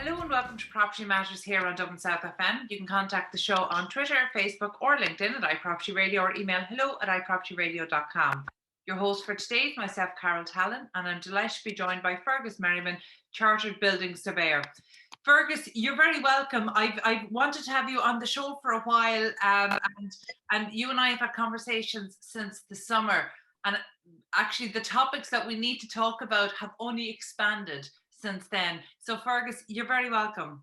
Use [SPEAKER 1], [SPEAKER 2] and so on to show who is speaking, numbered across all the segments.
[SPEAKER 1] Hello and welcome to Property Matters here on Dublin South FM. You can contact the show on Twitter, Facebook or LinkedIn at iPropertyRadio or email hello@iPropertyRadio.com. Your host for today is myself, Carol Tallon, and I'm delighted to be joined by Fergus Merriman, Chartered Building Surveyor. Fergus, you're very welcome. I've wanted to have you on the show for a while, and you and I have had conversations since the summer. And actually, the topics that we need to talk about have only expanded since then. So, Fergus, you're very welcome.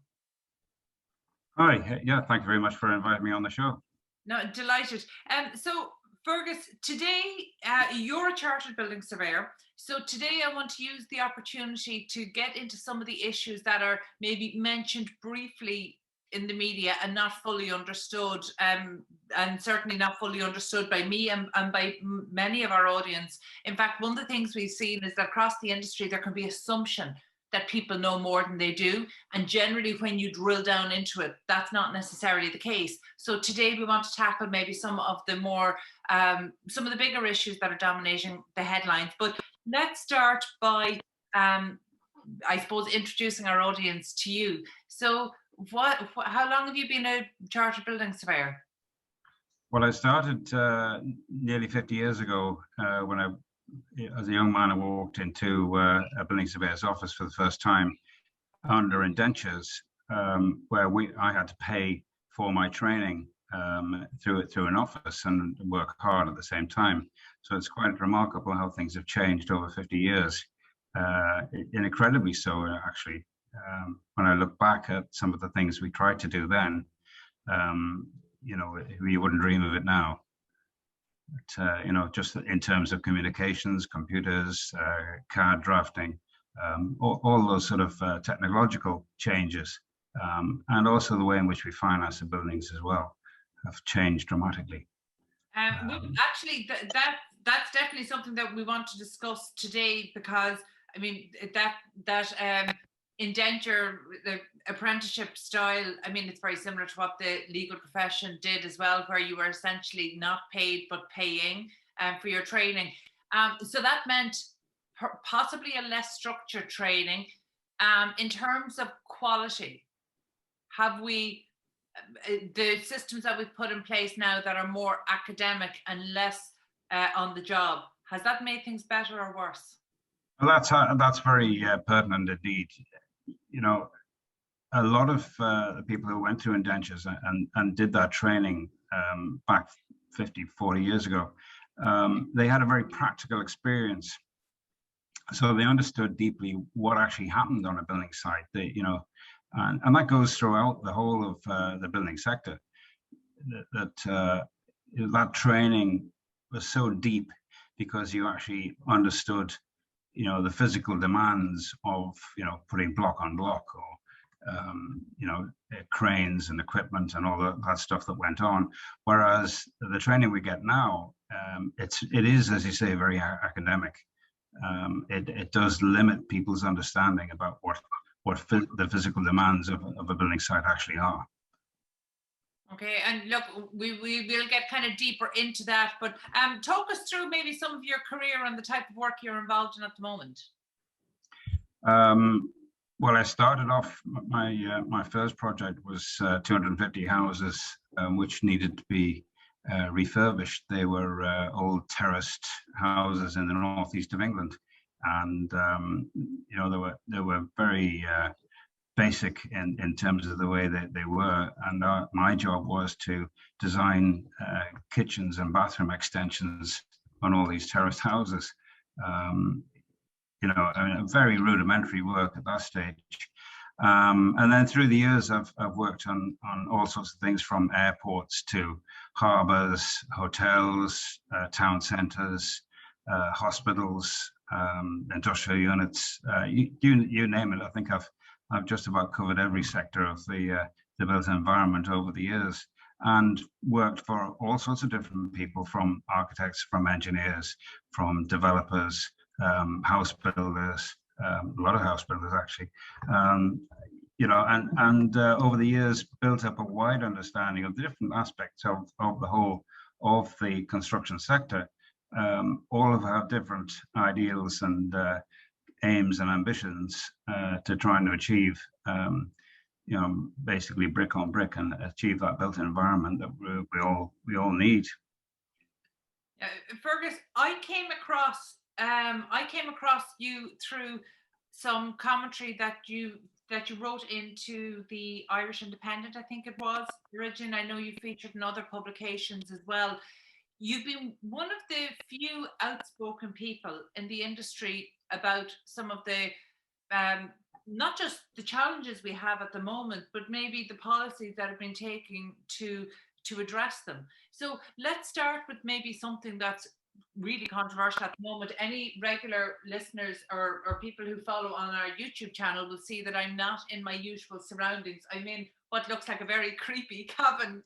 [SPEAKER 2] Hi, yeah, thank you very much for inviting me on the show.
[SPEAKER 1] No, delighted. So, Fergus, today you're a Chartered Building Surveyor. So today I want to use the opportunity to get into some of the issues that are maybe mentioned briefly in the media and not fully understood, and certainly not fully understood by me and by many of our audience. In fact, one of the things we've seen is that across the industry there can be assumption that people know more than they do, and generally when you drill down into it, that's not necessarily the case. So today we want to tackle maybe some of the more some of the bigger issues that are dominating the headlines. But let's start by I suppose introducing our audience to you. So how long have you been a Chartered Building Surveyor?
[SPEAKER 2] Well, I started nearly 50 years ago when as a young man, I walked into a building surveyor's office for the first time under indentures, where I had to pay for my training through an office and work hard at the same time. So it's quite remarkable how things have changed over 50 years, incredibly so, actually. When I look back at some of the things we tried to do then, you know, you wouldn't dream of it now. But, you know, just in terms of communications, computers, card drafting, all those sort of technological changes, and also the way in which we finance the buildings as well have changed dramatically.
[SPEAKER 1] Actually, that's definitely something that we want to discuss today, because I mean that indenture, the apprenticeship style, I mean, it's very similar to what the legal profession did as well, where you were essentially not paid but paying for your training. So that meant possibly a less structured training. In terms of quality, have we the systems that we've put in place now that are more academic and less on the job, has that made things better or worse?
[SPEAKER 2] Well, that's very pertinent indeed. You know, a lot of the people who went through indentures and did that training back 50, 40 years ago, they had a very practical experience. So they understood deeply what actually happened on a building site. You know, and that goes throughout the whole of the building sector. That training was so deep because you actually understood, you know, the physical demands of, you know, putting block on block, or you know, cranes and equipment and all that stuff that went on. Whereas the training we get now, it is, as you say, very academic. It does limit people's understanding about what the physical demands of a building site actually are.
[SPEAKER 1] Okay, and look, we will get kind of deeper into that, but talk us through maybe some of your career and the type of work you're involved in at the moment.
[SPEAKER 2] Well, I started off, my first project was 250 houses which needed to be refurbished. They were old terraced houses in the northeast of England, and you know, they were very basic in terms of the way that they were, and my job was to design kitchens and bathroom extensions on all these terraced houses. You know, I mean, very rudimentary work at that stage. And then through the years, I've worked on all sorts of things, from airports to harbours, hotels, town centres, hospitals, industrial units, you name it. I think I've just about covered every sector of the built environment over the years, and worked for all sorts of different people, from architects, from engineers, from developers, house builders, a lot of house builders actually, you know, and over the years built up a wide understanding of the different aspects of the whole of the construction sector. All of have different ideals and aims and ambitions to trying to achieve, basically brick on brick and achieve that built environment that we all need.
[SPEAKER 1] Fergus, I came across you through some commentary that you wrote into the Irish Independent, I think it was, originally. I know you featured in other publications as well. You've been one of the few outspoken people in the industry about some of the not just the challenges we have at the moment, but maybe the policies that have been taken to address them. So let's start with maybe something that's really controversial at the moment. Any regular listeners or people who follow on our YouTube channel will see that I'm not in my usual surroundings. I'm in what looks like a very creepy cabin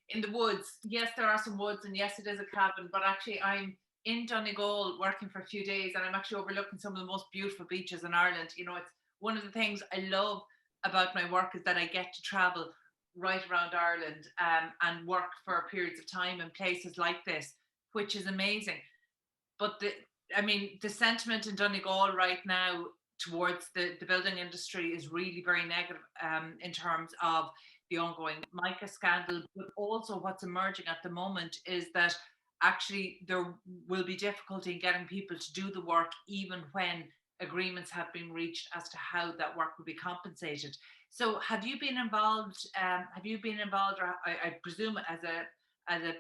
[SPEAKER 1] in the woods. Yes, there are some woods, and yes, it is a cabin, but actually I'm in Donegal working for a few days, and I'm actually overlooking some of the most beautiful beaches in Ireland. You know, it's one of the things I love about my work is that I get to travel right around Ireland and work for periods of time in places like this, which is amazing. But the sentiment in Donegal right now towards the building industry is really very negative in terms of the ongoing mica scandal, but also what's emerging at the moment is that actually there will be difficulty in getting people to do the work even when agreements have been reached as to how that work will be compensated. So have you been involved, or I presume as a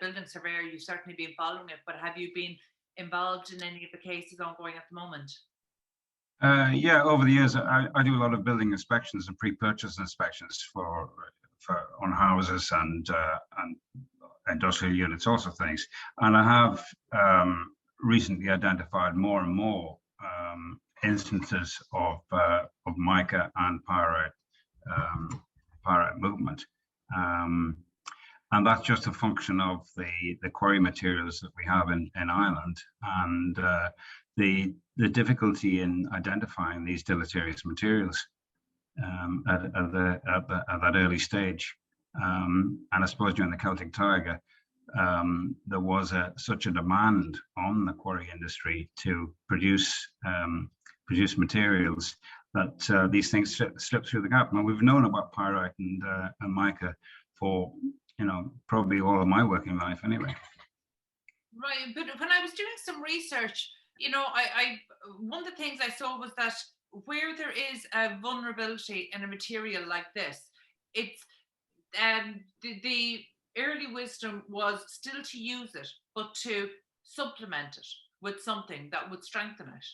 [SPEAKER 1] building surveyor, you've certainly been following it, but have you been involved in any of the cases ongoing at the moment?
[SPEAKER 2] Yeah, over the years, I do a lot of building inspections and pre-purchase inspections for on houses and industrial units, also things. And I have recently identified more and more instances of mica and pyrite movement. And that's just a function of the quarry materials that we have in Ireland, and the difficulty in identifying these deleterious materials at that early stage. And I suppose during the Celtic Tiger, there was such a demand on the quarry industry to produce materials that these things slip through the gap. Now, we've known about pyrite and mica for probably all of my working life anyway.
[SPEAKER 1] Right, but when I was doing some research, I one of the things I saw was that where there is a vulnerability in a material like this, it's the early wisdom was still to use it, but to supplement it with something that would strengthen it.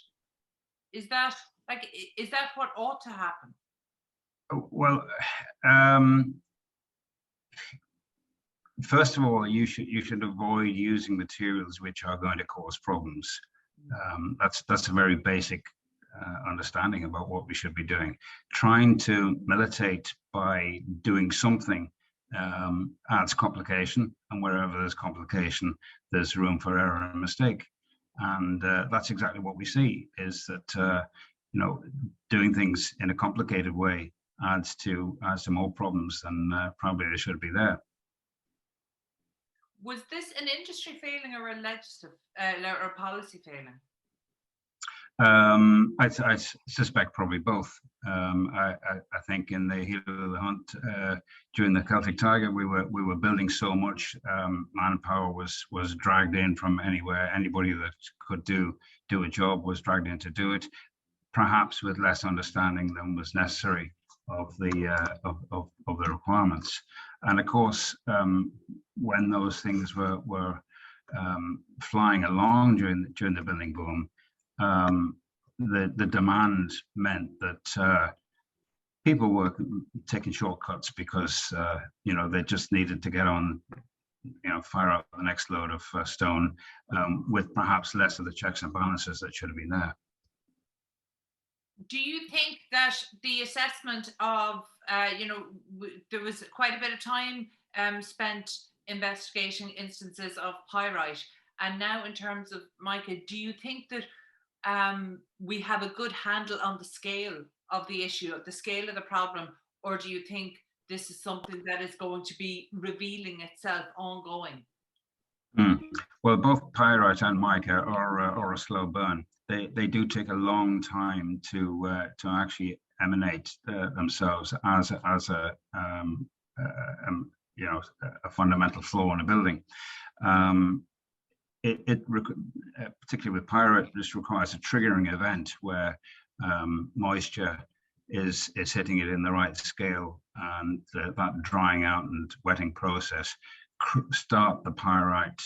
[SPEAKER 1] Is that what ought to happen?
[SPEAKER 2] Well, first of all, you should avoid using materials which are going to cause problems. That's a very basic understanding about what we should be doing. Trying to militate by doing something adds complication, and wherever there's complication, there's room for error and mistake. And that's exactly what we see, is that doing things in a complicated way adds to more problems than probably there should be there.
[SPEAKER 1] Was this an industry failing or a legislative or policy failing?
[SPEAKER 2] I suspect probably both. I think in the heat of the hunt during the Celtic Tiger, we were building so much. Manpower was dragged in from anywhere. Anybody that could do a job was dragged in to do it, perhaps with less understanding than was necessary of the requirements. And of course, when those things were flying along during the building boom, the demand meant that people were taking shortcuts because they just needed to get on, fire up the next load of stone with perhaps less of the checks and balances that should have been there.
[SPEAKER 1] Do you think that the assessment of, there was quite a bit of time spent investigating instances of pyrite, and now in terms of mica, do you think that we have a good handle on the scale of the issue, the scale of the problem, or do you think this is something that is going to be revealing itself ongoing?
[SPEAKER 2] Mm. Well, both pyrite and mica are a slow burn. They do take a long time to actually emanate themselves as you know, a fundamental flaw in a building. Um, particularly with pyrite, this requires a triggering event where moisture is hitting it in the right scale, and that drying out and wetting process start the pyrite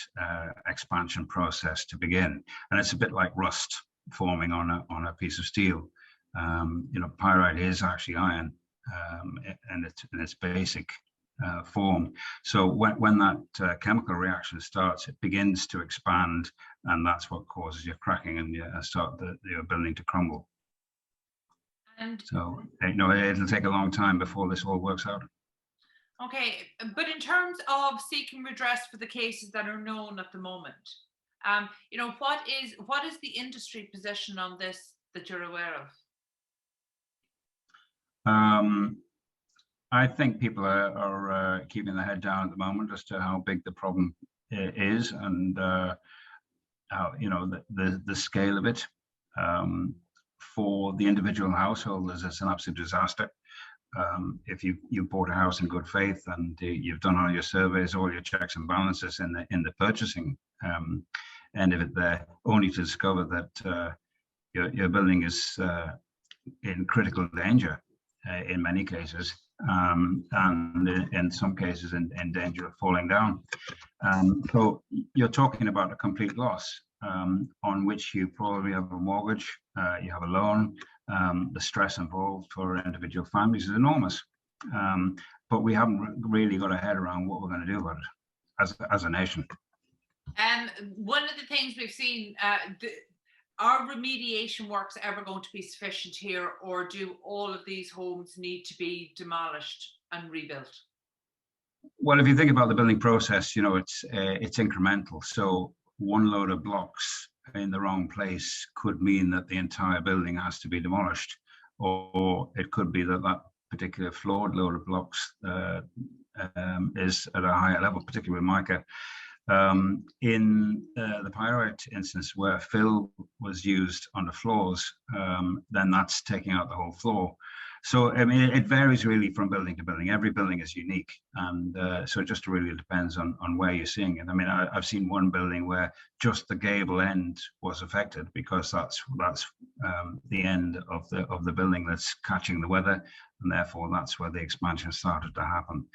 [SPEAKER 2] expansion process to begin. And it's a bit like rust forming on a piece of steel. You know, pyrite is actually iron, and it's in its basic form. So when that chemical reaction starts, it begins to expand, and that's what causes your cracking and your building to crumble.
[SPEAKER 1] And
[SPEAKER 2] so, you know, it'll take a long time before this all works out.
[SPEAKER 1] okay, but in terms of seeking redress for the cases that are known at the moment, you know, what is the industry position on this that you're aware of?
[SPEAKER 2] I think people are keeping their head down at the moment as to how big the problem is, and how, you know, the scale of it. For the individual householders, it's an absolute disaster. If you bought a house in good faith and you've done all your surveys, all your checks and balances in the purchasing end of it there, only to discover that your building is in critical danger in many cases, and in some cases in danger of falling down. So you're talking about a complete loss, on which you probably have a mortgage, you have a loan. The stress involved for individual families is enormous, but we haven't really got a head around what we're going to do about it as a nation.
[SPEAKER 1] And one of the things we've seen, are remediation works ever going to be sufficient here, or do all of these homes need to be demolished and rebuilt?
[SPEAKER 2] Well, if you think about the building process, you know, it's incremental. So one load of blocks in the wrong place could mean that the entire building has to be demolished, or it could be that that particular flawed load of blocks is at a higher level, particularly with mica. In the pyrite instance, where fill was used on the floors, then that's taking out the whole floor. So, I mean, it varies really from building to building. Every building is unique, and so it just really depends on where you're seeing it. I mean, I've seen one building where just the gable end was affected, because that's the end of the building that's catching the weather, and therefore that's where the expansion started to happen.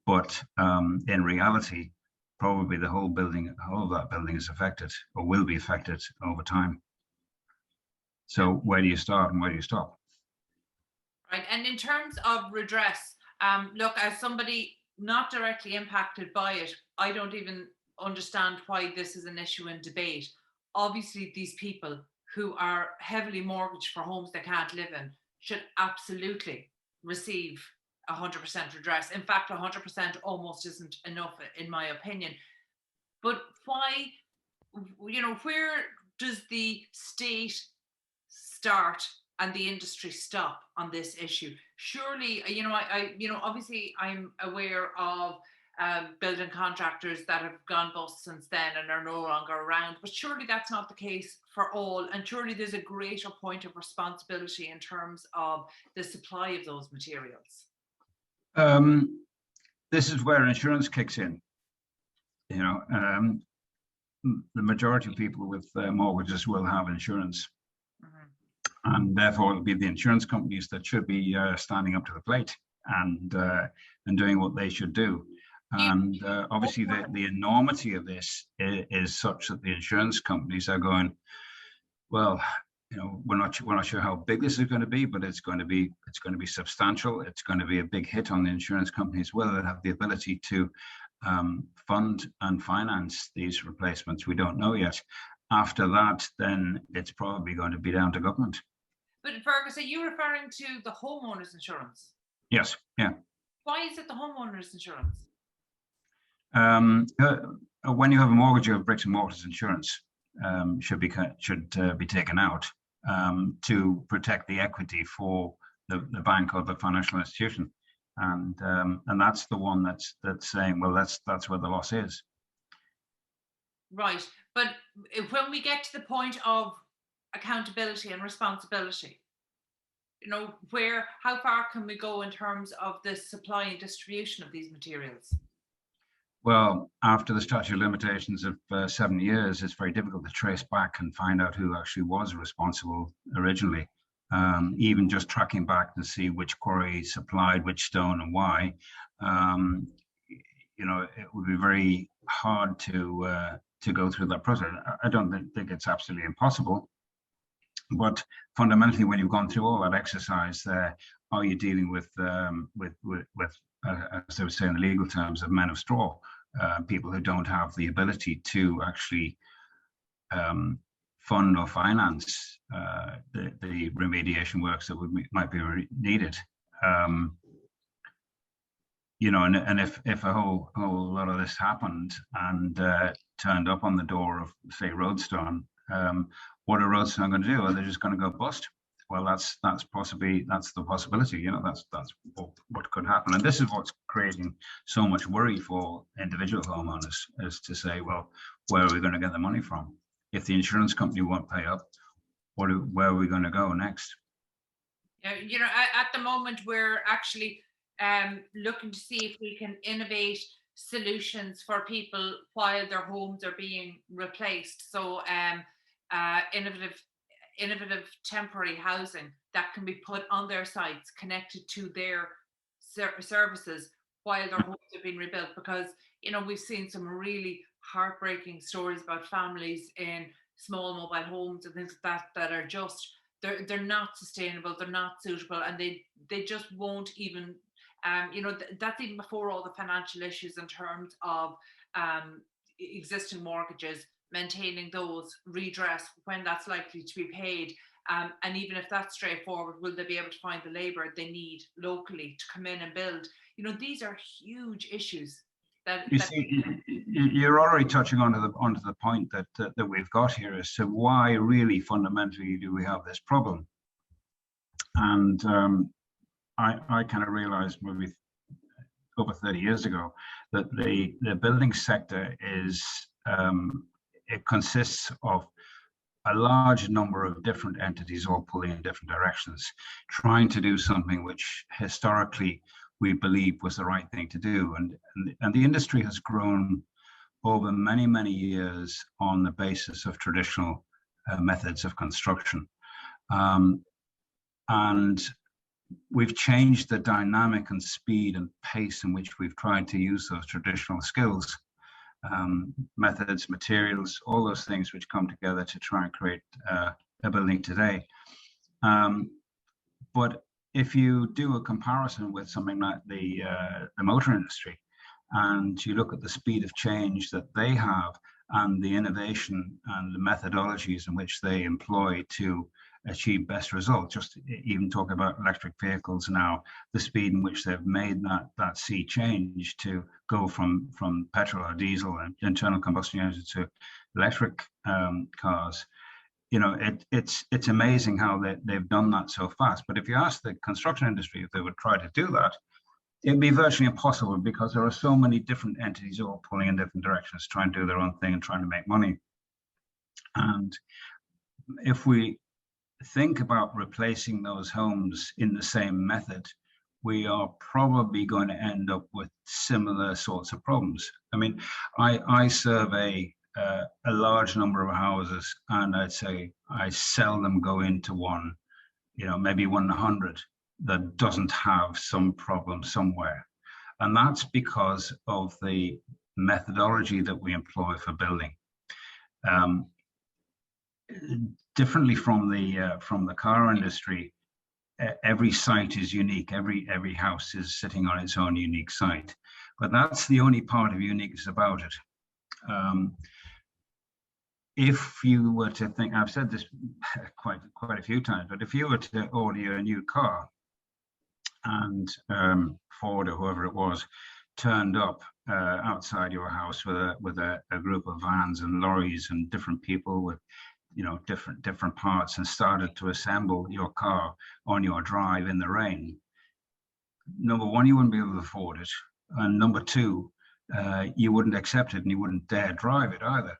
[SPEAKER 2] But in reality, probably the whole of that building is affected, or will be affected over time. So where do you start and where do you stop?
[SPEAKER 1] Right. And in terms of redress, look, as somebody not directly impacted by it, I don't even understand why this is an issue in debate. Obviously, these people who are heavily mortgaged for homes they can't live in should absolutely receive 100% redress. In fact, 100% almost isn't enough, in my opinion. But why, you know, where does the state start and the industry stop on this issue? Surely, you know, obviously I'm aware of building contractors that have gone bust since then and are no longer around, but surely that's not the case for all, and surely there's a greater point of responsibility in terms of the supply of those materials.
[SPEAKER 2] This is where insurance kicks in. You know, the majority of people with mortgages will have insurance. And therefore it'll be the insurance companies that should be standing up to the plate and doing what they should do. And obviously the enormity of this is such that the insurance companies are going, well, you know, we're not sure how big this is going to be, but it's going to be substantial. It's going to be a big hit on the insurance companies. Whether they have the ability to fund and finance these replacements, we don't know yet. After that, then it's probably going to be down to government.
[SPEAKER 1] But Fergus, are you referring to the homeowners insurance?
[SPEAKER 2] Yes. Yeah.
[SPEAKER 1] Why is it the homeowners insurance?
[SPEAKER 2] When you have a mortgage, you have bricks and mortars insurance should be taken out to protect the equity for the bank or the financial institution, and that's the one that's saying, well, that's where the loss is.
[SPEAKER 1] Right. But when we get to the point of accountability and responsibility, how far can we go in terms of the supply and distribution of these materials?
[SPEAKER 2] Well, after the statute of limitations of 7 years, it's very difficult to trace back and find out who actually was responsible originally. Even just tracking back to see which quarry supplied which stone and why, it would be very hard to go through that process. I don't think it's absolutely impossible, but fundamentally, when you've gone through all that exercise, there, are you dealing with as they would say in the legal terms, of men of straw, people who don't have the ability to actually fund or finance the remediation works that might be needed. And if a whole lot of this happened and turned up on the door of, say, Roadstone, what are Roadstone going to do? Are they just going to go bust? Well, that's the possibility. That's what could happen. And this is what's creating so much worry for individual homeowners, is to say, well, where are we going to get the money from? If the insurance company won't pay up, where are we going to go next?
[SPEAKER 1] At the moment, we're actually looking to see if we can innovate solutions for people while their homes are being replaced. So innovative temporary housing that can be put on their sites, connected to their services while their homes are being rebuilt. Because we've seen some really heartbreaking stories about families in small mobile homes and things like that are just they're not sustainable, they're not suitable, and they just won't even that's even before all the financial issues in terms of existing mortgages, maintaining those, redress when that's likely to be paid. And even if that's straightforward, will they be able to find the labour they need locally to come in and build? These are huge issues.
[SPEAKER 2] You're already touching onto the point that we've got here as to why really fundamentally do we have this problem. And I kind of realized maybe over 30 years ago that the building sector is it consists of a large number of different entities all pulling in different directions, trying to do something which historically we believe was the right thing to do. And the industry has grown over many, many years on the basis of traditional methods of construction. And we've changed the dynamic and speed and pace in which we've tried to use those traditional skills, methods, materials, all those things which come together to try and create a building today. But if you do a comparison with something like the motor industry, and you look at the speed of change that they have and the innovation and the methodologies in which they employ to achieve best results, just even talk about electric vehicles now, the speed in which they've made that sea change to go from petrol or diesel and internal combustion engines to electric cars. It's amazing how they've done that so fast. But if you ask the construction industry if they would try to do that, it'd be virtually impossible, because there are so many different entities all pulling in different directions, trying to do their own thing and trying to make money. And if we think about replacing those homes in the same method, we are probably going to end up with similar sorts of problems. I mean, I survey a large number of houses, and I'd say I seldom go into one, maybe 100 that doesn't have some problem somewhere. And that's because of the methodology that we employ for building. Differently from the car industry, every site is unique. Every house is sitting on its own unique site, but that's the only part of uniqueness about it. If you were to think, I've said this quite a few times, but if you were to order a new car, and Ford or whoever it was turned up outside your house with a group of vans and lorries and different people with different parts, and started to assemble your car on your drive in the rain, number one, you wouldn't be able to afford it, and number two, you wouldn't accept it, and you wouldn't dare drive it either.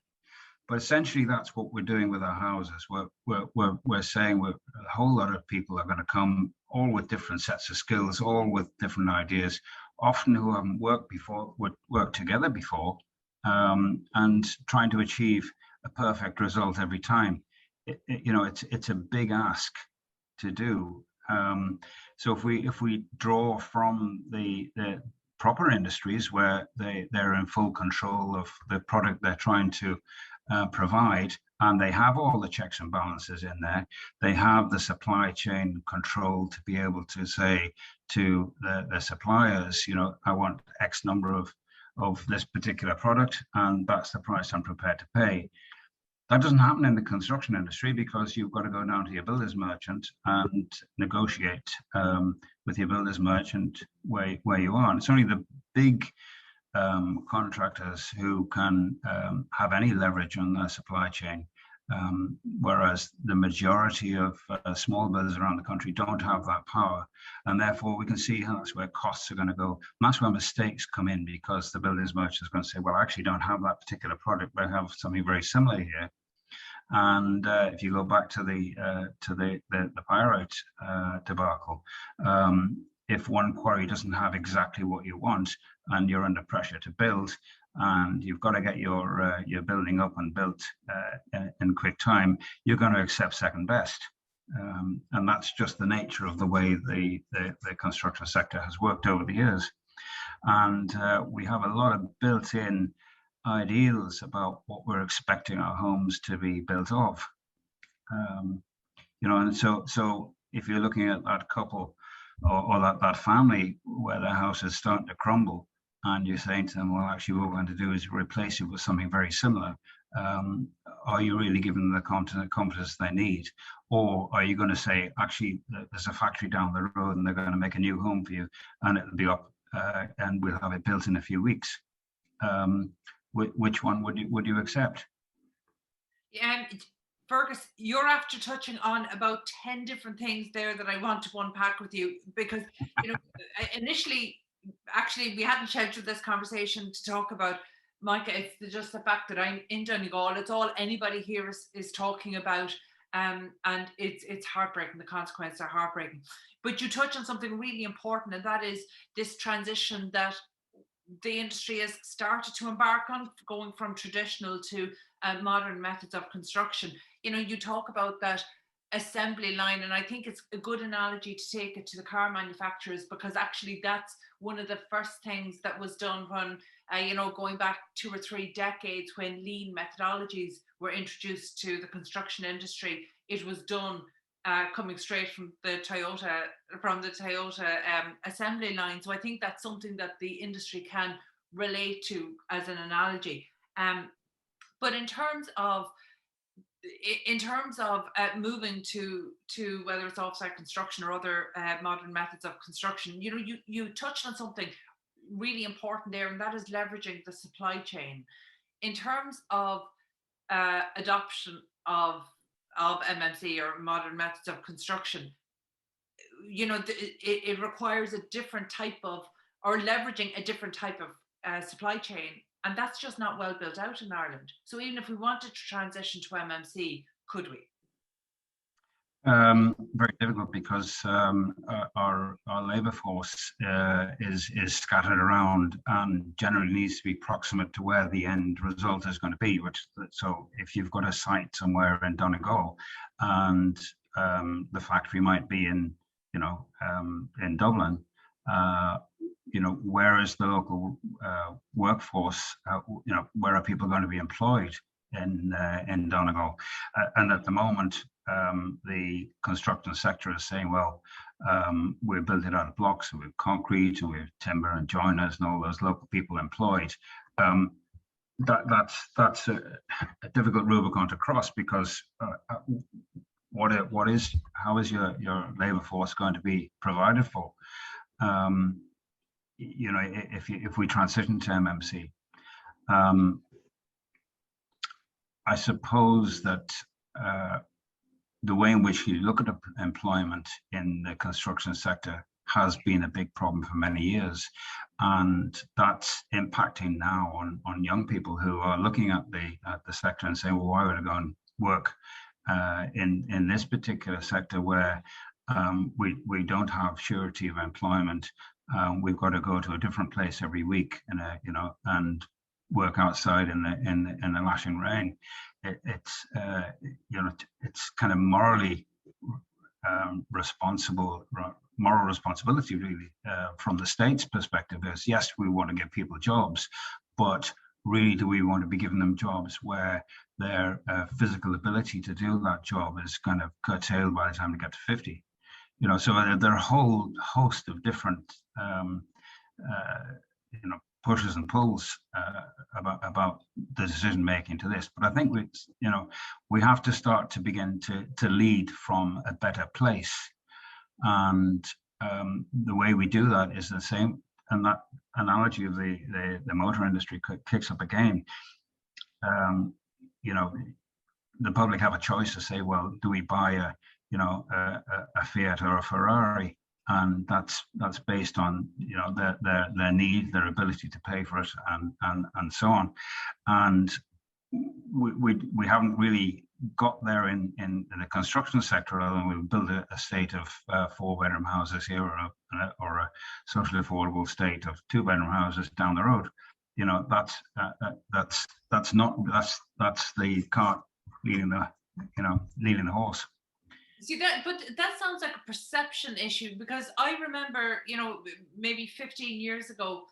[SPEAKER 2] But essentially, that's what we're doing with our houses. We're saying a whole lot of people are going to come, all with different sets of skills, all with different ideas, often who haven't worked together before, and trying to achieve a perfect result every time. It's a big ask to do. So if we draw from the proper industries where they're in full control of the product they're trying to provide, and they have all the checks and balances in there, they have the supply chain control to be able to say to the suppliers, I want X number of this particular product, and that's the price I'm prepared to pay. That doesn't happen in the construction industry because you've got to go down to your builder's merchant and negotiate with your builder's merchant where you are. And it's only the big contractors who can have any leverage on their supply chain, whereas the majority of small builders around the country don't have that power. And therefore, we can see how that's where costs are going to go. And that's where mistakes come in, because the builder's merchant is going to say, well, I actually don't have that particular product, but I have something very similar here. And if you go back to the Pyrite debacle, if one quarry doesn't have exactly what you want, and you're under pressure to build, and you've got to get your building up and built in quick time, you're going to accept second best. And that's just the nature of the way the construction sector has worked over the years. And we have a lot of built-in ideals about what we're expecting our homes to be built of. And so if you're looking at that couple or that family where their house is starting to crumble, and you're saying to them, well, actually what we're going to do is replace it with something very similar, are you really giving them the confidence they need? Or are you going to say, actually, there's a factory down the road and they're going to make a new home for you, and it'll be up and we'll have it built in a few weeks? Which one would you accept?
[SPEAKER 1] Yeah, Fergus, you're after touching on about 10 different things there that I want to unpack with you, because initially, actually, we hadn't scheduled this conversation to talk about, Micah, it's just the fact that I'm in Donegal. It's all anybody here is talking about, and it's heartbreaking. The consequences are heartbreaking. But you touch on something really important, and that is this transition that the industry has started to embark on, going from traditional to modern methods of construction. You talk about that assembly line, and I think it's a good analogy to take it to the car manufacturers, because actually that's one of the first things that was done when going back 2 or 3 decades, when lean methodologies were introduced to the construction industry. It was done coming straight from the Toyota assembly line. So I think that's something that the industry can relate to as an analogy. But in terms of moving to whether it's offsite construction or other modern methods of construction, you touched on something really important there, and that is leveraging the supply chain. In terms of adoption of MMC or modern methods of construction, it requires a different type of, or leveraging a different type of supply chain. And that's just not well built out in Ireland. So even if we wanted to transition to MMC, could we?
[SPEAKER 2] Very difficult, because our labour force is scattered around and generally needs to be proximate to where the end result is going to be. So if you've got a site somewhere in Donegal and the factory might be in Dublin, where is the local workforce? Where are people going to be employed in Donegal? And at the moment, the construction sector is saying, well, we're building out of blocks, and with concrete, and with timber and joiners, and all those local people employed. That's a difficult Rubicon to cross, because how is your labour force going to be provided for? If we transition to MMC, I suppose that the way in which you look at employment in the construction sector has been a big problem for many years. And that's impacting now on young people who are looking at the sector and saying, well, why would I go and work in this particular sector where we don't have surety of employment? We've got to go to a different place every week, and work outside in the lashing rain. It's kind of morally moral responsibility, really, from the state's perspective. Is yes, we want to give people jobs, but really, do we want to be giving them jobs where their physical ability to do that job is kind of curtailed by the time they get to 50? So there are a whole host of different pushes and pulls about the decision making to this. But I think we have to start to begin to lead from a better place, and the way we do that is the same. And that analogy of the motor industry kicks up again. The public have a choice to say, well, do we buy a Fiat or a Ferrari? And that's based on their need, their ability to pay for it, and so on. And we haven't really got there in the construction sector, other than we've built a state of 4-bedroom houses here, or a socially affordable state of 2-bedroom houses down the road. That's the cart leading the horse.
[SPEAKER 1] See but that sounds like a perception issue, because I remember, maybe 15 years ago,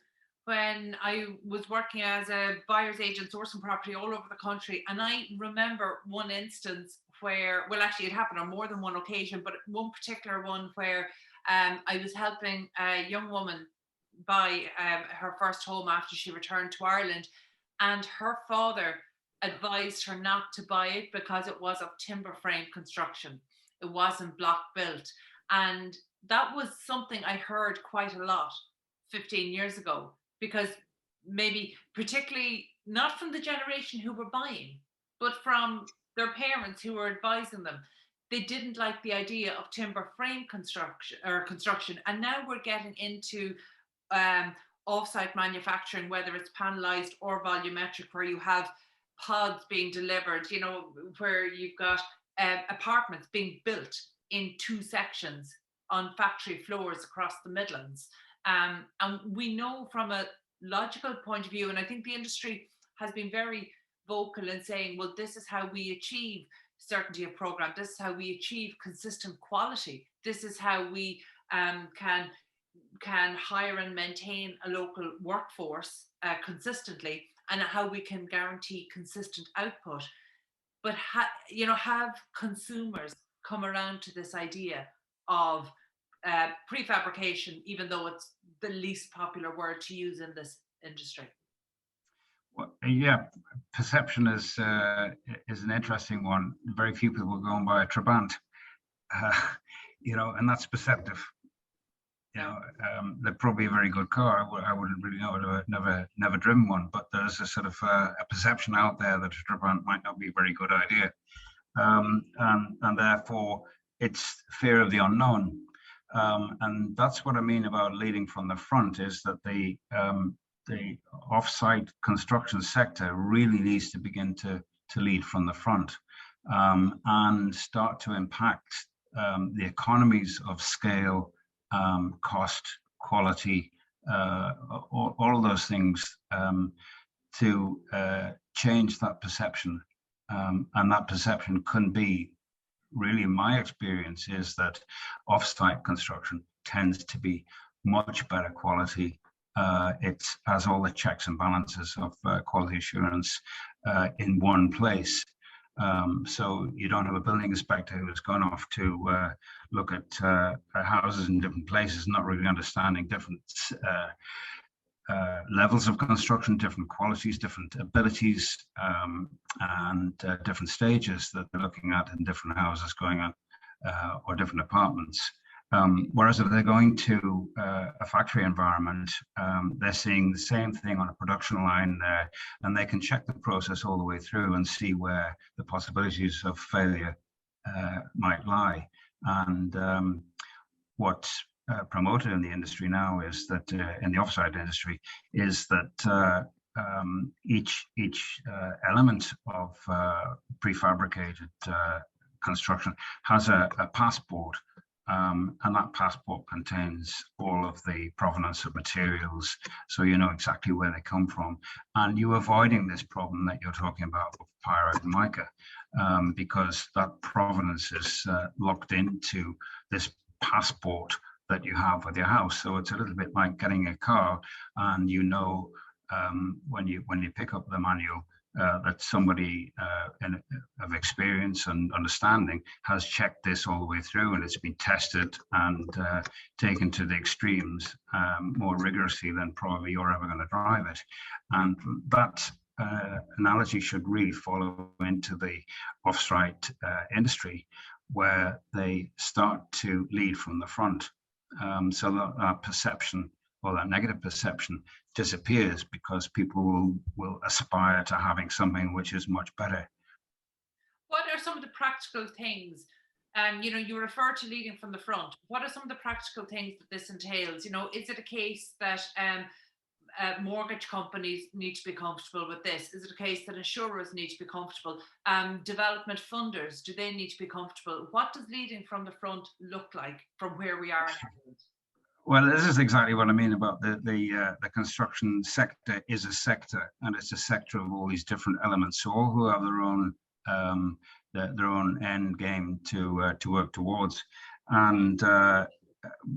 [SPEAKER 1] when I was working as a buyer's agent sourcing property all over the country, and I remember one instance where, well, actually it happened on more than one occasion, but one particular one where I was helping a young woman buy her first home after she returned to Ireland, and her father advised her not to buy it because it was of timber frame construction. It wasn't block built. And that was something I heard quite a lot 15 years ago, because maybe particularly not from the generation who were buying, but from their parents who were advising them. They didn't like the idea of timber frame construction. And now we're getting into off-site manufacturing, whether it's panelized or volumetric, where you have pods being delivered, where you've got apartments being built in 2 sections on factory floors across the Midlands. And we know from a logical point of view, and I think the industry has been very vocal in saying, well, this is how we achieve certainty of program. This is how we achieve consistent quality. This is how we can hire and maintain a local workforce consistently, and how we can guarantee consistent output. But have consumers come around to this idea of prefabrication, even though it's the least popular word to use in this industry?
[SPEAKER 2] Well, yeah, perception is an interesting one. Very few people go and buy a Trabant, and that's perceptive. They're probably a very good car. I wouldn't really know. I've never driven one, but there's a sort of a perception out there that a Trabant might not be a very good idea, and therefore it's fear of the unknown. And that's what I mean about leading from the front, is that the off-site construction sector really needs to begin to lead from the front, and start to impact the economies of scale, cost, quality, all of those things, to change that perception. And that perception can be, really, my experience is that off-site construction tends to be much better quality. It has all the checks and balances of quality assurance in one place. So you don't have a building inspector who has gone off to look at houses in different places, not really understanding different levels of construction, different qualities, different abilities, and different stages that they're looking at in different houses going on, or different apartments. Whereas if they're going to a factory environment, they're seeing the same thing on a production line there, and they can check the process all the way through and see where the possibilities of failure might lie. And what promoted in the industry now is that in the offsite industry is that each element of prefabricated construction has a passport, and that passport contains all of the provenance of materials, so you know exactly where they come from, and you're avoiding this problem that you're talking about with pyrite and mica, because that provenance is locked into this passport that you have with your house. So it's a little bit like getting a car, and you know when you pick up the manual that somebody of experience and understanding has checked this all the way through, and it's been tested and taken to the extremes more rigorously than probably you're ever going to drive it. And that analogy should really follow into the offsite industry, where they start to lead from the front, so that perception, or that negative perception, disappears, because people will aspire to having something which is much better.
[SPEAKER 1] What are some of the practical things? You refer to leading from the front. What are some of the practical things that this entails? Is it a case that mortgage companies need to be comfortable with this? Is it a case that insurers need to be comfortable? Development funders, do they need to be comfortable? What does leading from the front look like from where we are in Ireland?
[SPEAKER 2] Well, this is exactly what I mean about the construction sector is a sector, and it's a sector of all these different elements. So all who have their own end game to work towards, and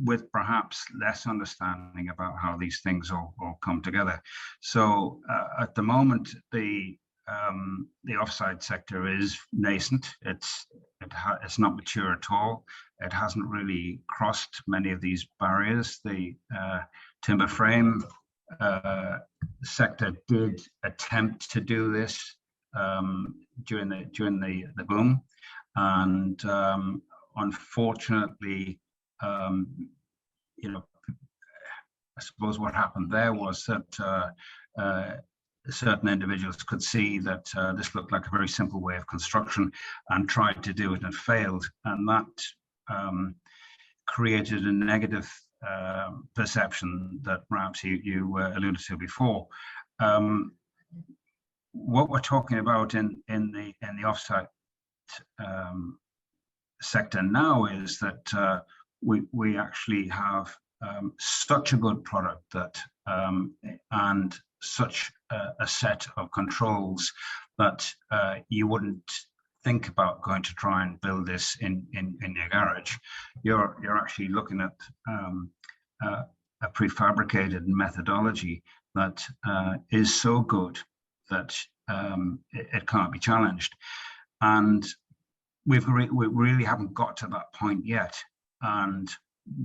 [SPEAKER 2] with perhaps less understanding about how these things all come together. So at the moment, the offsite sector is nascent. It's not mature at all. It hasn't really crossed many of these barriers. The timber frame sector did attempt to do this during the boom, and unfortunately, I suppose what happened there was that certain individuals could see that this looked like a very simple way of construction and tried to do it and failed, and that created a negative perception that perhaps you alluded to before. What we're talking about in the offsite sector now is that we actually have such a good product that and such a set of controls that you wouldn't think about going to try and build this in your garage. You're actually looking at a prefabricated methodology that is so good that it can't be challenged, and we really haven't got to that point yet. And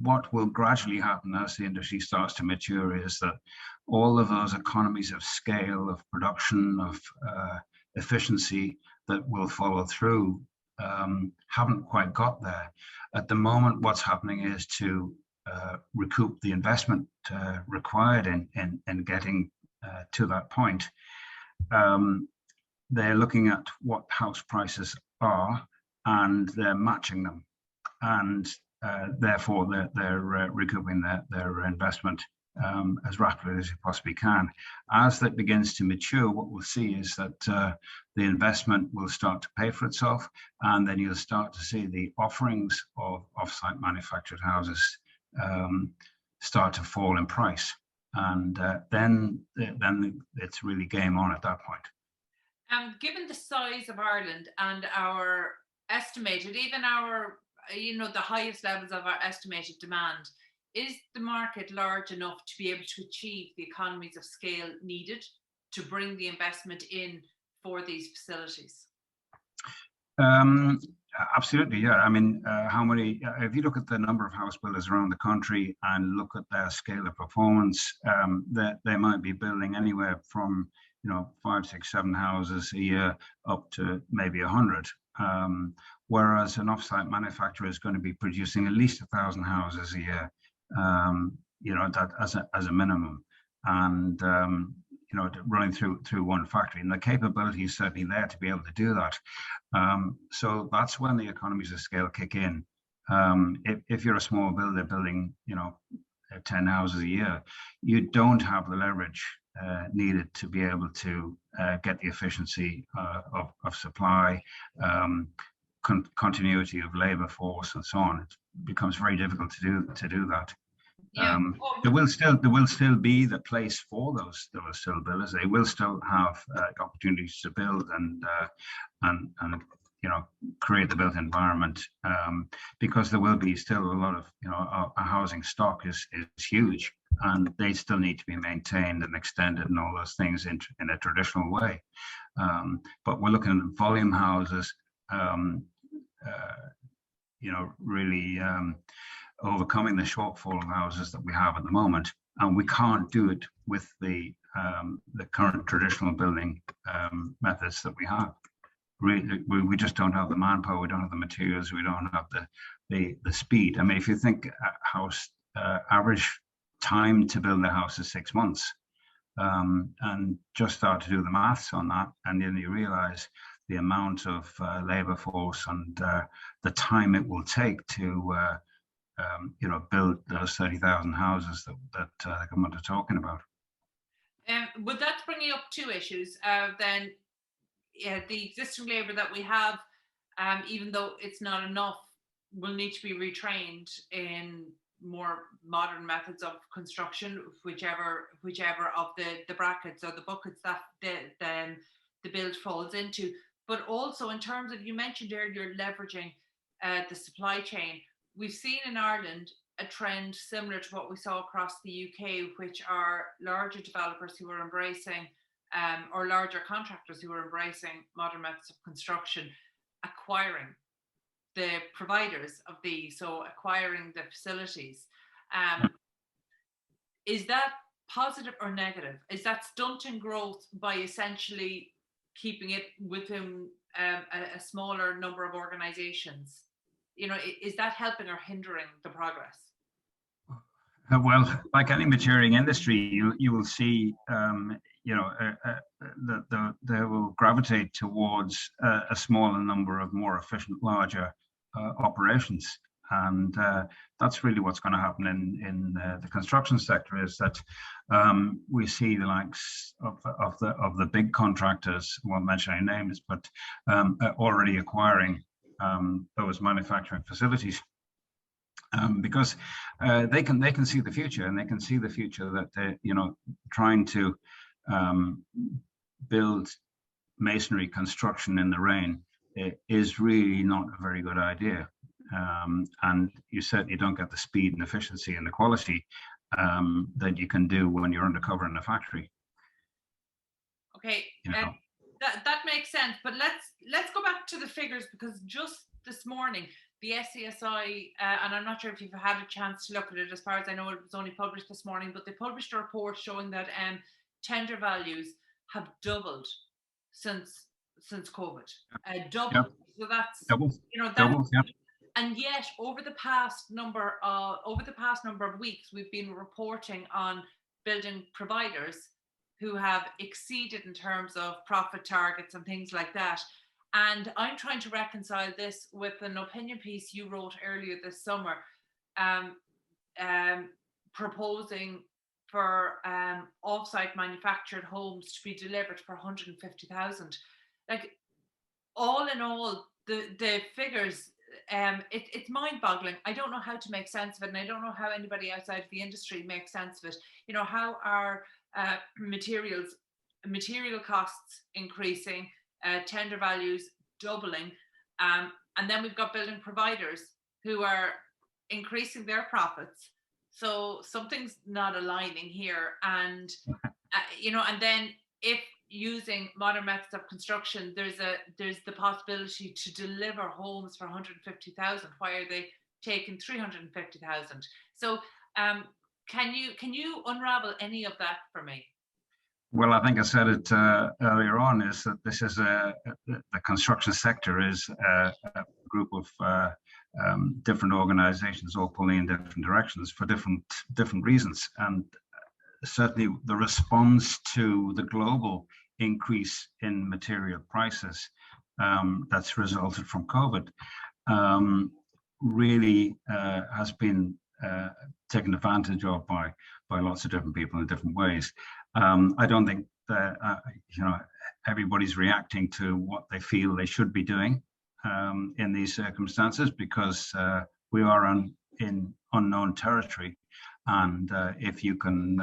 [SPEAKER 2] what will gradually happen as the industry starts to mature is that all of those economies of scale, of production, of efficiency that will follow through haven't quite got there. At the moment, what's happening is to recoup the investment required in getting to that point. They're looking at what house prices are, and they're matching them, and therefore they're recouping their investment as rapidly as it possibly can. As that begins to mature, what we'll see is that the investment will start to pay for itself, and then you'll start to see the offerings of off-site manufactured houses start to fall in price, and then it's really game on at that point.
[SPEAKER 1] Given the size of Ireland and our estimated, even our, the highest levels of our estimated demand, is the market large enough to be able to achieve the economies of scale needed to bring the investment in for these facilities?
[SPEAKER 2] Absolutely, yeah. I mean, how many? If you look at the number of house builders around the country and look at their scale of performance, they might be building anywhere from 5, 6, 7 houses a year up to maybe 100. Whereas an offsite manufacturer is going to be producing at least 1,000 houses a year, that as a minimum, and running through one factory, and the capability is certainly there to be able to do that. So that's when the economies of scale kick in. If you're a small builder building, 10 houses a year, you don't have the leverage needed to be able to get the efficiency of supply, continuity of labor force, and so on. It becomes very difficult to do that.
[SPEAKER 1] Yeah.
[SPEAKER 2] There will still be the place for those still builders. They will still have opportunities to build and create the built environment, because there will be still a lot of our housing stock is huge, and they still need to be maintained and extended and all those things in a traditional way. But we're looking at volume houses, really overcoming the shortfall of houses that we have at the moment, and we can't do it with the current traditional building methods that we have. We just don't have the manpower, we don't have the materials, we don't have the speed. I mean, if you think house average time to build a house is 6 months, and just start to do the maths on that, and then you realize the amount of labor force and the time it will take to build those 30,000 houses that the government are talking about.
[SPEAKER 1] Would that bring you up two issues? Then the existing labour that we have, even though it's not enough, will need to be retrained in more modern methods of construction, whichever of the brackets or the buckets that the build falls into. But also in terms of, you mentioned earlier, leveraging the supply chain. We've seen in Ireland a trend similar to what we saw across the UK, which are larger developers who are embracing or larger contractors who are embracing modern methods of construction, acquiring the providers of these, so acquiring the facilities. Is that positive or negative? Is that stunting growth by essentially keeping it within a smaller number of organizations? Is that helping or hindering the progress?
[SPEAKER 2] Well, like any maturing industry, you will see, they will gravitate towards a smaller number of more efficient, larger operations, and that's really what's going to happen in the construction sector. Is that we see the likes of the big contractors, I won't mention any names, but already acquiring those manufacturing facilities. Because they can see the future, and they can see the future that they're trying to build masonry construction in the rain is really not a very good idea, and you certainly don't get the speed and efficiency and the quality that you can do when you're undercover in a factory.
[SPEAKER 1] Okay, that makes sense. But let's go back to the figures, because just this morning the SCSI, and I'm not sure if you've had a chance to look at it. As far as I know, it was only published this morning, but they published a report showing that tender values have doubled since COVID. Doubled. Yep. So that's doubled. Doubled, yep. And yet, over the past number of weeks, we've been reporting on building providers who have exceeded in terms of profit targets and things like that. And I'm trying to reconcile this with an opinion piece you wrote earlier this summer, proposing for off-site manufactured homes to be delivered for 150,000. Like, all in all, the figures, it's mind-boggling. I don't know how to make sense of it, and I don't know how anybody outside of the industry makes sense of it. How are material costs increasing, tender values doubling, and then we've got building providers who are increasing their profits. So something's not aligning here, and and then if using modern methods of construction, there's the possibility to deliver homes for 150,000. Why are they taking 350,000? So can you unravel any of that for me?
[SPEAKER 2] Well, I think I said it earlier on, is that this is the construction sector is a group of different organizations all pulling in different directions for different reasons. And certainly the response to the global increase in material prices that's resulted from COVID really has been taken advantage of by lots of different people in different ways. I don't think that everybody's reacting to what they feel they should be doing in these circumstances, because we are in unknown territory, and if you can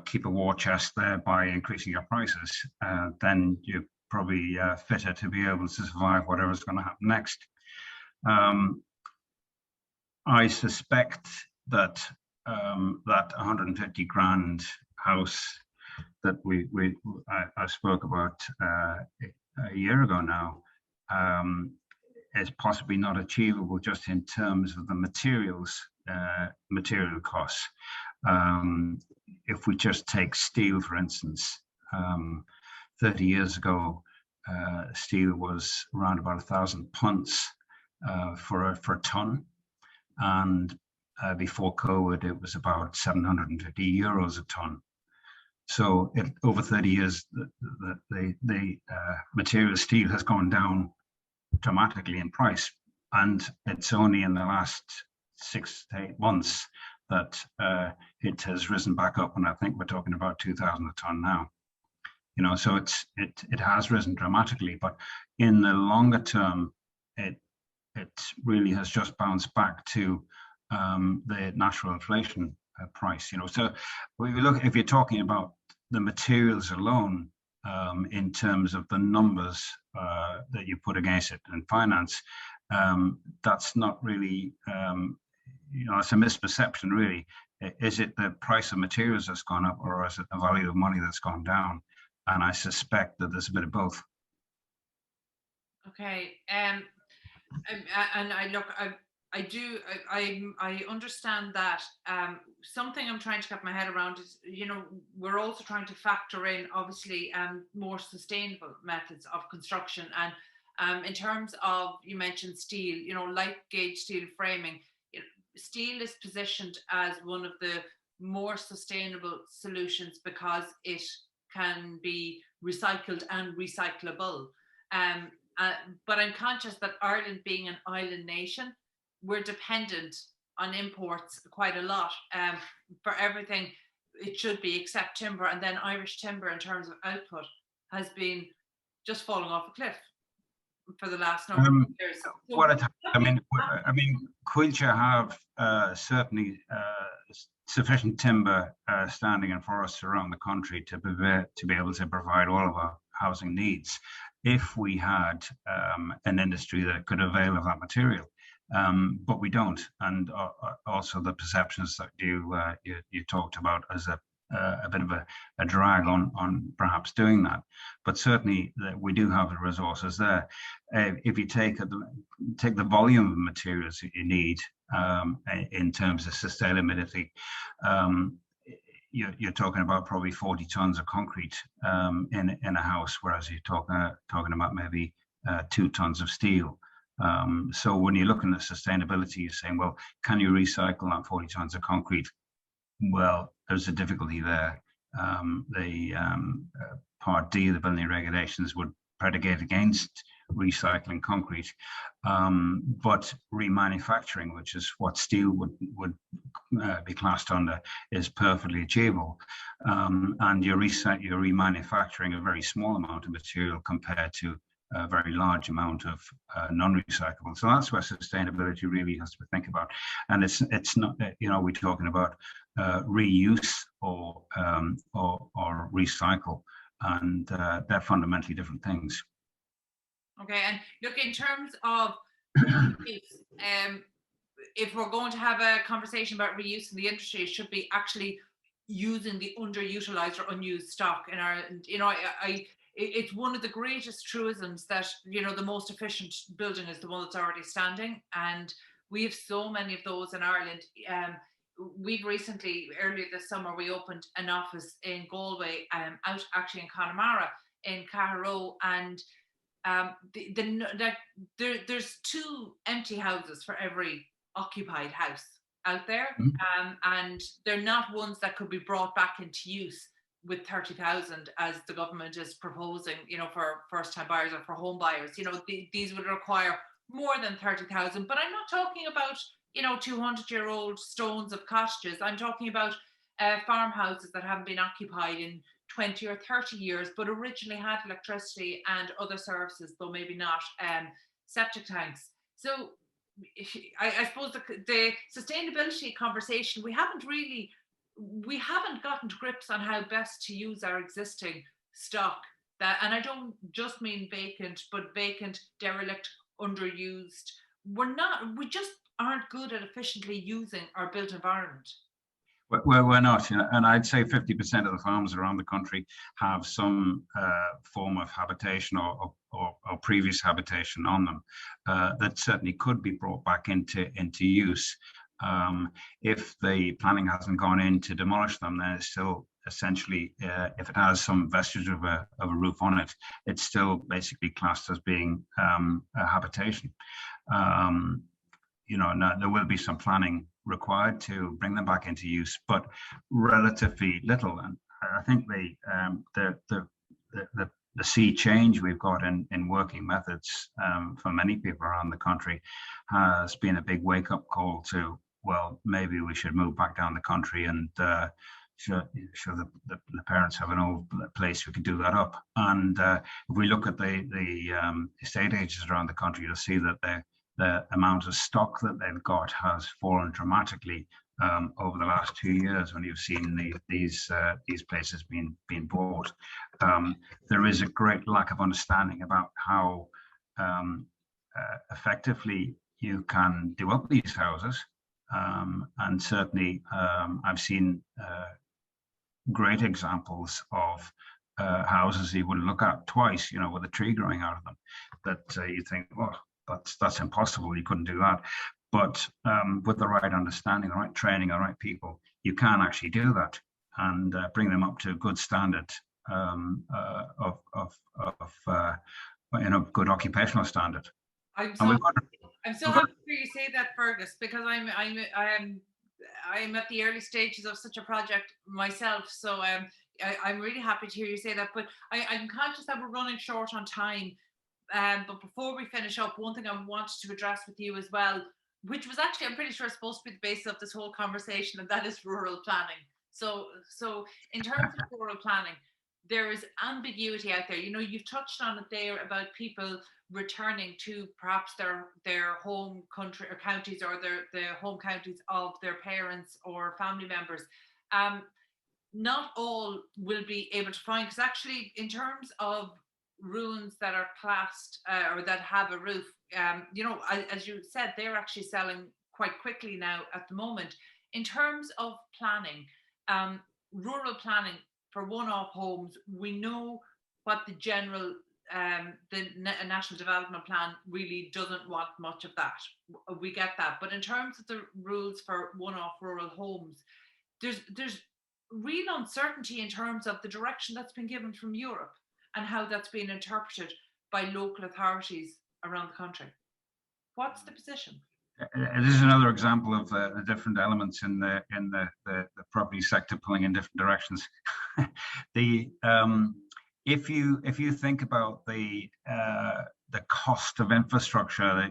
[SPEAKER 2] keep a war chest there by increasing your prices, then you're probably fitter to be able to survive whatever's going to happen next. I suspect that that 150 grand house that I spoke about a year ago now is possibly not achievable just in terms of the material costs. If we just take steel, for instance, 30 years ago, steel was around about £1,000 for a ton, and before COVID, it was about €750 a ton. So over 30 years, the material steel has gone down dramatically in price, and it's only in the last 6 to 8 months that it has risen back up, and I think we're talking about 2,000 a ton now. So it has risen dramatically, but in the longer term, it really has just bounced back to the natural inflation price. So if you're talking about the materials alone, in terms of the numbers that you put against it in finance, that's not really, it's a misperception, really. Is it the price of materials that's gone up, or is it the value of money that's gone down? And I suspect that there's a bit of both.
[SPEAKER 1] Okay. And I understand that. Something I'm trying to get my head around is, we're also trying to factor in, obviously, more sustainable methods of construction. And in terms of, you mentioned steel, light gauge steel framing, steel is positioned as one of the more sustainable solutions because it can be recycled and recyclable. But I'm conscious that Ireland, being an island nation, we're dependent on imports quite a lot for everything. It should be, except timber, and then Irish timber in terms of output has been just falling off a cliff for the last number of years.
[SPEAKER 2] Quilcha have certainly sufficient timber standing in forests around the country to be able to provide all of our housing needs, if we had an industry that could avail of that material. But we don't, and also the perceptions that you talked about as a bit of a drag on perhaps doing that. But certainly we do have the resources there. If you take the volume of materials that you need in terms of sustainability, you're talking about probably 40 tons of concrete in a house, whereas you're talking about maybe 2 tons of steel. So when you're looking at sustainability, you're saying, well, can you recycle that 40 tons of concrete? Well, there's a difficulty there. The Part D of the building regulations would predicate against recycling concrete, but remanufacturing, which is what steel would be classed under, is perfectly achievable. And you're remanufacturing a very small amount of material compared to a very large amount of non-recyclable. So that's where sustainability really has to think about. And it's not, we're talking about reuse or recycle, and they're fundamentally different things.
[SPEAKER 1] Okay, and look, in terms of reuse, if we're going to have a conversation about reuse in the industry, it should be actually using the underutilized or unused stock in Ireland. It's one of the greatest truisms that, the most efficient building is the one that's already standing. And we have so many of those in Ireland. We've recently, earlier this summer, we opened an office in Galway, out actually in Connemara, in Carrow, and there's 2 empty houses for every occupied house out there. And they're not ones that could be brought back into use with 30,000 as the government is proposing, for first-time buyers or for home buyers. These would require more than 30,000. But I'm not talking about, 200-year-old stones of cottages. I'm talking about farmhouses that haven't been occupied in 20 or 30 years, but originally had electricity and other services, though maybe not septic tanks. So I suppose the sustainability conversation, we haven't gotten to grips on how best to use our existing stock. And I don't just mean vacant, but vacant, derelict, underused. We just aren't good at efficiently using our built environment.
[SPEAKER 2] Well, we're not, and I'd say 50% of the farms around the country have some form of habitation or previous habitation on them that certainly could be brought back into use. If the planning hasn't gone in to demolish them, then it's still essentially, if it has some vestige of a roof on it, it's still basically classed as being a habitation. Now, there will be some planning required to bring them back into use, but relatively little. And I think the sea change we've got in working methods for many people around the country has been a big wake-up call to, well, maybe we should move back down the country and sure the parents have an old place we could do that up. And if we look at the estate agents around the country, you'll see that the amount of stock that they've got has fallen dramatically over the last 2 years when you've seen these places being bought. There is a great lack of understanding about how effectively you can do up these houses. And certainly I've seen great examples of houses you wouldn't look at twice, with a tree growing out of them, that you think, well, that's impossible, you couldn't do that. But with the right understanding, the right training, the right people, you can actually do that and bring them up to a good standard of good occupational standard.
[SPEAKER 1] I'm so happy to hear you say that, Fergus, because I'm at the early stages of such a project myself. So I'm really happy to hear you say that. But I'm conscious that we're running short on time. But before we finish up, one thing I wanted to address with you as well, which was actually, I'm pretty sure, supposed to be the basis of this whole conversation, and that is rural planning. So in terms of rural planning, there is ambiguity out there. You've touched on it there about people returning to perhaps their home country or counties, or the home counties of their parents or family members. Not all will be able to find, because actually, in terms of ruins that are classed or that have a roof, as you said, they're actually selling quite quickly now at the moment. In terms of planning, rural planning for one-off homes, we know what the general, the National Development Plan really doesn't want much of that. We get that. But in terms of the rules for one-off rural homes, there's real uncertainty in terms of the direction that's been given from Europe and how that's been interpreted by local authorities around the country. What's the position?
[SPEAKER 2] It is another example of the different elements in the property sector pulling in different directions. If you think about the cost of infrastructure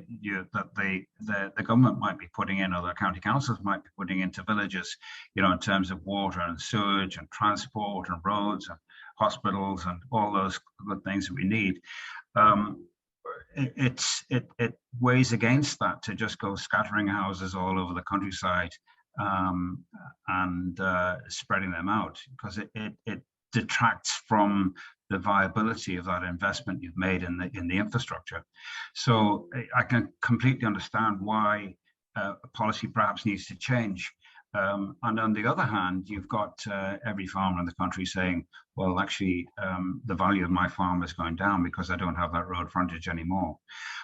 [SPEAKER 2] that the government might be putting in, or the county councils might be putting into villages, in terms of water and sewage and transport and roads and hospitals and all those good things that we need, it weighs against that to just go scattering houses all over the countryside and spreading them out, because it detracts from the viability of that investment you've made in the infrastructure. So I can completely understand why policy perhaps needs to change. And on the other hand, you've got every farmer in the country saying, well, actually, the value of my farm is going down because I don't have that road frontage anymore.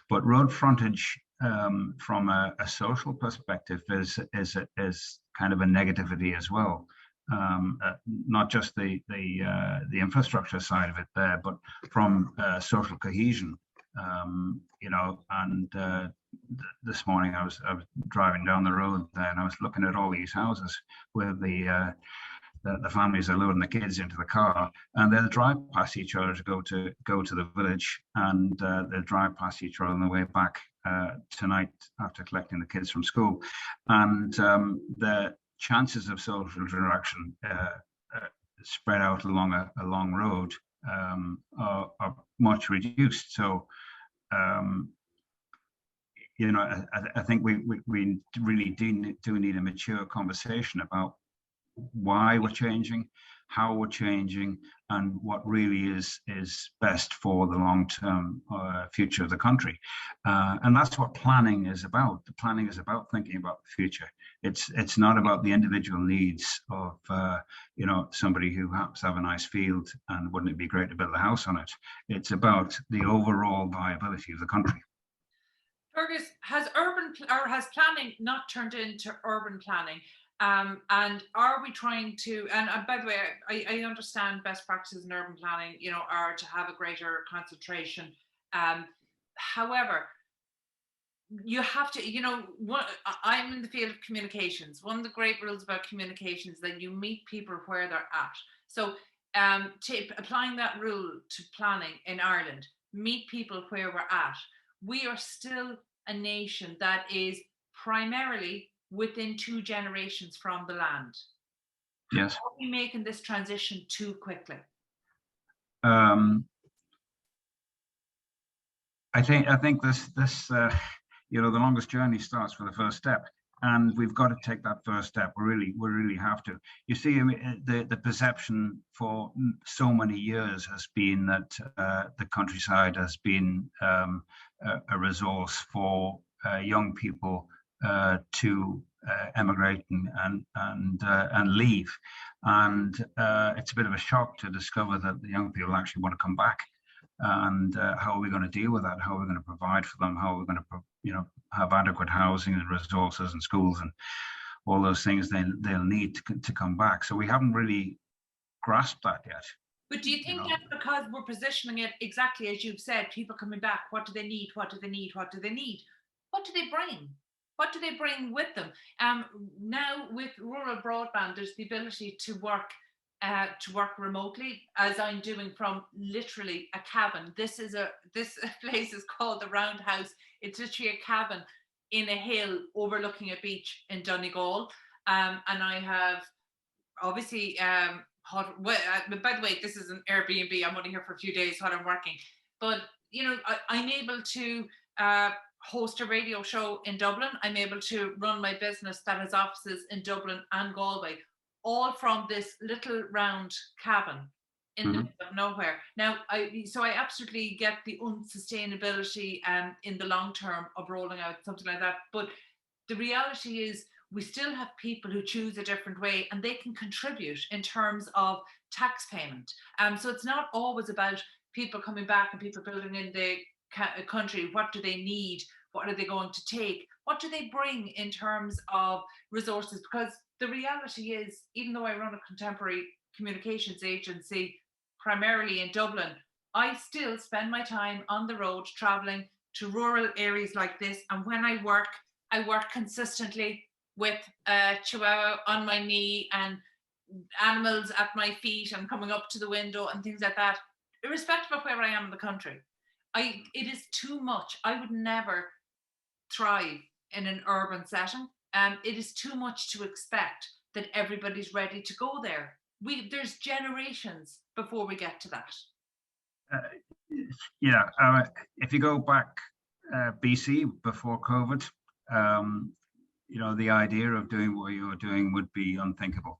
[SPEAKER 2] But road frontage from a social perspective is kind of a negativity as well. Not just the infrastructure side of it there, but from social cohesion. This morning I was driving down the road there, and I was looking at all these houses where the families are loading the kids into the car, and they'll drive past each other to go to the village, and they'll drive past each other on the way back tonight after collecting the kids from school, and the chances of social interaction spread out along a long road are much reduced. So, I think we really do need a mature conversation about why we're changing, how we're changing, and what really is best for the long-term future of the country. And that's what planning is about. The planning is about thinking about the future. It's not about the individual needs of somebody who happens to have a nice field and wouldn't it be great to build a house on it. It's about the overall viability of the country.
[SPEAKER 1] Fergus, has planning not turned into urban planning? And are we trying to, and by the way, I understand best practices in urban planning, are to have a greater concentration. However, you have to, I'm in the field of communications. One of the great rules about communication is that you meet people where they're at. So applying that rule to planning in Ireland, meet people where we're at. We are still a nation that is primarily within 2 generations from the land.
[SPEAKER 2] Yes.
[SPEAKER 1] Are we making this transition too quickly?
[SPEAKER 2] I think this the longest journey starts with the first step, and we've got to take that first step. We really have to. You see, the perception for so many years has been that the countryside has been a resource for young people to emigrate and leave, and it's a bit of a shock to discover that the young people actually want to come back. And how are we going to deal with that? How are we going to provide for them? How are we going to, have adequate housing and resources and schools and all those things they'll need to come back? So we haven't really grasped that yet.
[SPEAKER 1] But do you think that's because we're positioning it exactly as you've said, people coming back, what do they need? What do they need? What do they need? What do they bring? What do they bring with them? Now with rural broadband, there's the ability to work remotely, as I'm doing from literally a cabin. This place is called the Roundhouse. It's literally a cabin in a hill overlooking a beach in Donegal. And I have obviously by the way, this is an Airbnb. I'm only here for a few days while I'm working. But I'm able to host a radio show in Dublin. I'm able to run my business that has offices in Dublin and Galway, all from this little round cabin in the middle of nowhere. Now, I absolutely get the unsustainability in the long term of rolling out something like that. But the reality is we still have people who choose a different way, and they can contribute in terms of tax payment. So it's not always about people coming back and people building in the country. What do they need? What are they going to take? What do they bring in terms of resources? Because the reality is, even though I run a contemporary communications agency, primarily in Dublin, I still spend my time on the road traveling to rural areas like this. And when I work consistently with a chihuahua on my knee and animals at my feet and coming up to the window and things like that, irrespective of where I am in the country. It is too much. I would never thrive in an urban setting. It is too much to expect that everybody's ready to go there. There's generations before we get to that.
[SPEAKER 2] If you go back BC before COVID, the idea of doing what you were doing would be unthinkable.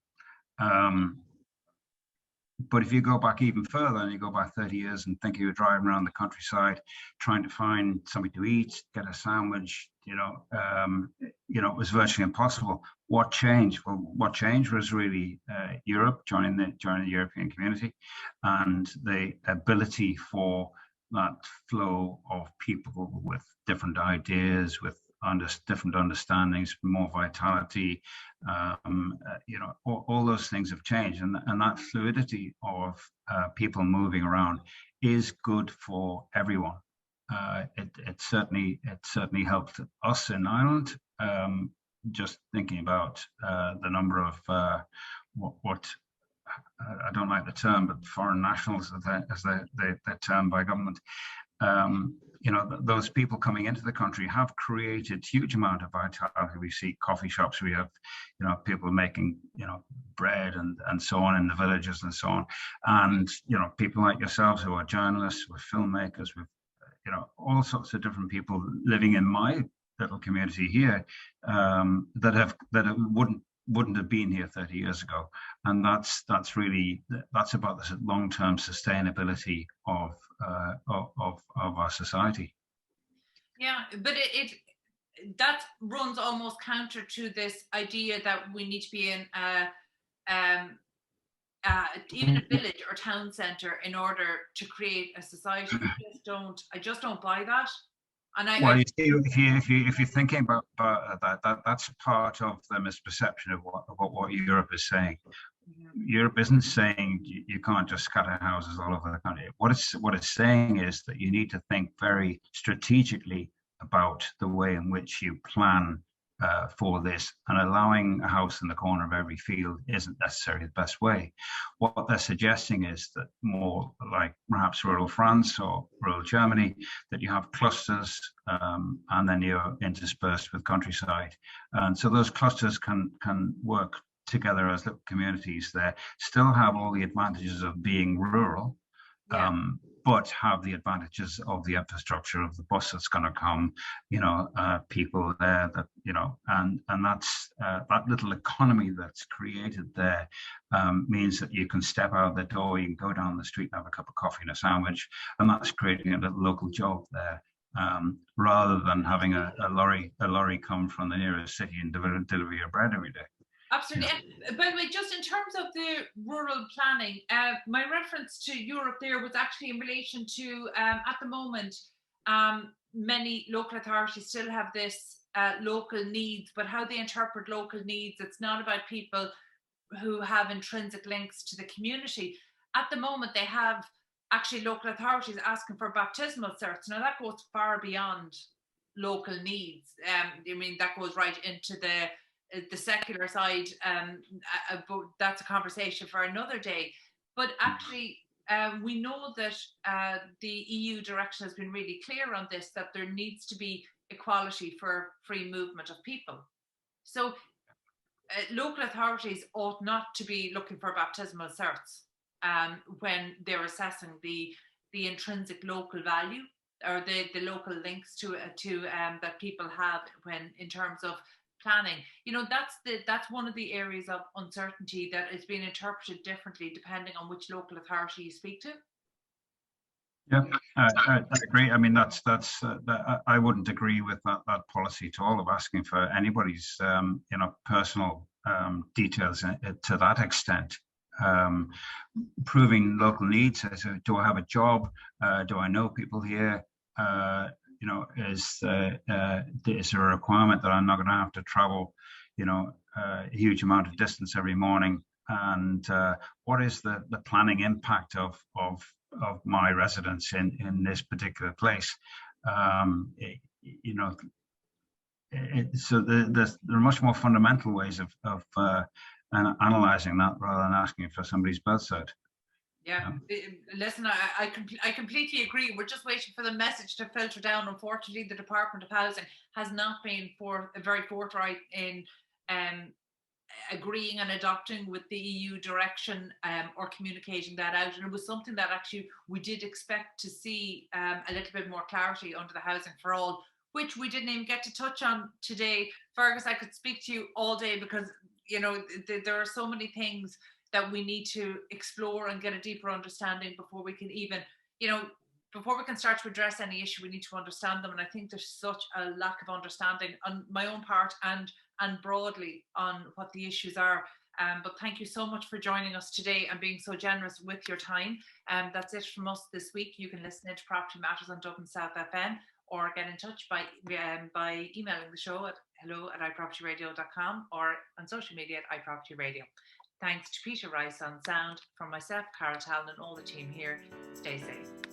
[SPEAKER 2] But if you go back even further and you go back 30 years and think you're driving around the countryside, trying to find something to eat, get a sandwich, it was virtually impossible. What changed? Well, what changed was really Europe joining the European community, and the ability for that flow of people with different ideas, with different understandings, more vitality, all those things have changed, and that fluidity of people moving around is good for everyone. It certainly helped us in Ireland. Just thinking about the number of what I don't like the term, but foreign nationals, as they're termed by government. those people coming into the country have created huge amount of vitality. We see coffee shops, we have, people making, bread and so on in the villages and so on. And, people like yourselves who are journalists, with filmmakers, with, all sorts of different people living in my little community here that wouldn't have been here 30 years ago. And that's about the long-term sustainability of our society.
[SPEAKER 1] Yeah, but that runs almost counter to this idea that we need to be in even a village or town centre in order to create a society. I just don't buy that. And
[SPEAKER 2] you see, if you're thinking about that's part of the misperception of what Europe is saying. Europe isn't saying you can't just scatter houses all over the country. What it's saying is that you need to think very strategically about the way in which you plan for this, and allowing a house in the corner of every field isn't necessarily the best way. What they're suggesting is that more like perhaps rural France or rural Germany, that you have clusters and then you're interspersed with countryside. And so those clusters can work together as little communities there, still have all the advantages of being rural, but have the advantages of the infrastructure of the bus that's going to come, people there that, and that's that little economy that's created there means that you can step out the door, you can go down the street and have a cup of coffee and a sandwich, and that's creating a little local job there. Rather than having a lorry come from the nearest city and deliver your bread every day.
[SPEAKER 1] Absolutely. And by the way, just in terms of the rural planning, my reference to Europe there was actually in relation to, at the moment, many local authorities still have this local needs, but how they interpret local needs, it's not about people who have intrinsic links to the community. At the moment, they have actually local authorities asking for baptismal certs. Now, that goes far beyond local needs. That goes right into the secular side, but that's a conversation for another day. But actually, we know that the EU direction has been really clear on this, that there needs to be equality for free movement of people. So local authorities ought not to be looking for baptismal certs when they're assessing the intrinsic local value or the local links to that people have when in terms of planning. That's one of the areas of uncertainty that is being interpreted differently depending on which local authority you speak to.
[SPEAKER 2] Yeah, I agree. I mean, I wouldn't agree with that policy at all of asking for anybody's personal details to that extent. Proving local needs. So do I have a job? Do I know people here? Is there a requirement that I'm not going to have to travel, a huge amount of distance every morning? And what is the planning impact of my residence in this particular place? So there are much more fundamental ways of analyzing that rather than asking for somebody's birth cert.
[SPEAKER 1] Yeah, listen, I completely agree. We're just waiting for the message to filter down. Unfortunately, the Department of Housing has not been very forthright in agreeing and adopting with the EU direction or communicating that out. And it was something that actually we did expect to see a little bit more clarity under the Housing for All, which we didn't even get to touch on today. Fergus, I could speak to you all day because, there are so many things that we need to explore and get a deeper understanding before we can even, before we can start to address any issue, we need to understand them. And I think there's such a lack of understanding on my own part and broadly on what the issues are. But thank you so much for joining us today and being so generous with your time. That's it from us this week. You can listen to Property Matters on Dublin South FM or get in touch by emailing the show at hello@ipropertyradio.com or on social media at iPropertyRadio. Thanks to Peter Rice on sound. From myself, Cara Talon, and all the team here, stay safe.